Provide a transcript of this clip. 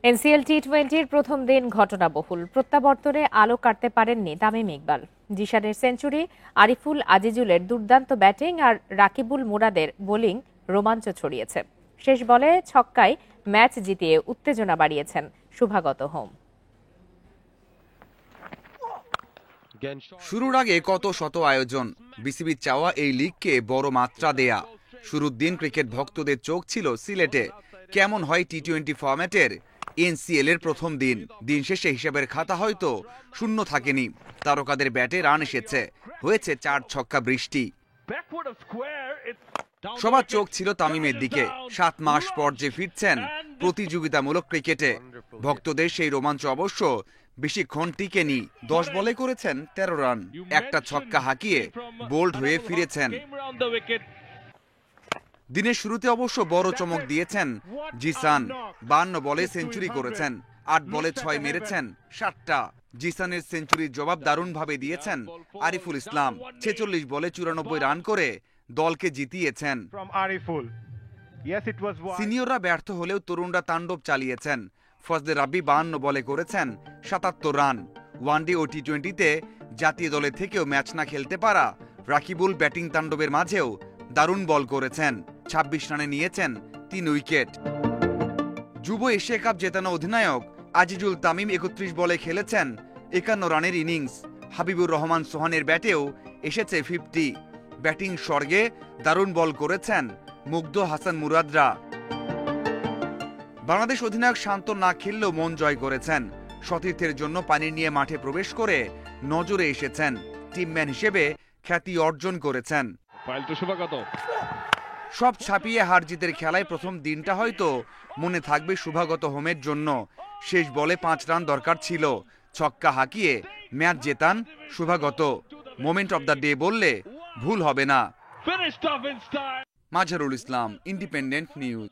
NCL টি-20-র প্রথম দিন ঘটনাবহুল। প্রত্যাবর্তনে আলো কাটতে পারেননি তামিম ইকবাল। জিশানের সেঞ্চুরি, আরিফুল আজিজুলের দুর্দান্ত ব্যাটিং আর রাকিবুল মুরাদের বোলিং রোমাঞ্চ ছড়িয়েছে। শেষ বলে ছক্কায় ম্যাচ জিতিয়ে উত্তেজনা বাড়িয়েছেন শুভাগত হোম। শুরুর আগে কত শত আয়োজন, বিসিবির চাওয়া এই লিগকে বড় মাত্রা দেয়া। শুরুর দিন ক্রিকেট ভক্তদের চোখ ছিল সিলেটে। কেমন হয় টি-20 ফরম্যাটের এনসিএল এর প্রথম দিন। দিন শেষে হিসাবের খাতা হয়তো শূন্য থাকেনি। তারকাদের ব্যাটে রান এসেছে, হয়েছে 4 ছক্কা বৃষ্টি। সবার চোখ ছিল তামিমের দিকে। 7 মাস পর যে ফিরছেন প্রতিযোগিতামূলক ক্রিকেটে, ভক্তদের সেই রোমাঞ্চ অবশ্য বেশিক্ষণ টিকেনি। 10 বলে করেছেন 13 রান, একটা ছক্কা হাঁকিয়ে বোল্ড হয়ে ফিরেছেন। দিনের শুরুতে অবশ্য বড় চমক দিয়েছেন জিসান। 52 বলে সেঞ্চুরি করেছেন, 8 বলে 6 মেরেছেন 7টা। জিসানের সেঞ্চুরির জবাব দারুণভাবে দিয়েছেন আরিফুল ইসলাম। 46 বলে 94 রান করে দলকে জিতিয়েছেন। সিনিয়ররা ব্যর্থ হলেও তরুণরা তাণ্ডব চালিয়েছেন। ফজলে রাব্বি 52 বলে করেছেন 77 রান। ওয়ানডে ও টি-20-তে জাতীয় দলের থেকেও ম্যাচ না খেলতে পারা রাকিবুল ব্যাটিং তাণ্ডবের মাঝেও দারুণ বল করেছেন। 26 রানে নিয়েছেন 3 উইকেট। যুব এশিয়া কাপ জেতানো অধিনায়ক আজিজুল তামিম 31 বলে খেলেছেন 51 রানের ইনিংস। হাবিবুর রহমান সোহানের ব্যাটেও এসেছে 50। ব্যাটিং স্বর্গে দারুণ বল করেছেন মুগ্ধ হাসান মুরাদরা। বাংলাদেশ অধিনায়ক শান্ত না খেললেও মন জয় করেছেন। সতীর্থের জন্য পানি নিয়ে মাঠে প্রবেশ করে নজরে এসেছেন। টিমম্যান হিসেবে খ্যাতি অর্জন করেছেন। সব ছাপিয়ে হার জিতের খেলায় প্রথম দিনটা হয়তো মনে থাকবে শুভাগত হোমের জন্য। শেষ বলে 5 রান দরকার ছিল, ছক্কা হাঁকিয়ে ম্যাচ জেতান Shuvagata. Moment of the day বললে ভুল হবে না। মাজহারুল ইসলাম, ইন্ডিপেন্ডেন্ট নিউজ।